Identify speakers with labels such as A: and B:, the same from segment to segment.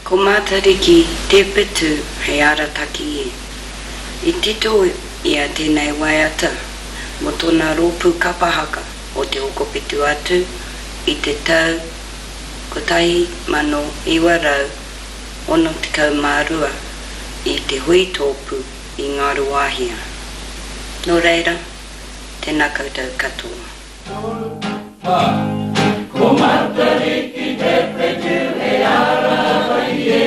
A: Ko mātariki te pitu hei arataki e. I tito ia tēnei waiata mo tōna rōpū kapahaka o te okopitu atu i te tau 1962 i te hui tōpū i Ngāru Wāhia. Nō reira, tēnā koutou katoa. Ko mātariki te pitu hei arataki e.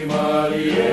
B: Maria.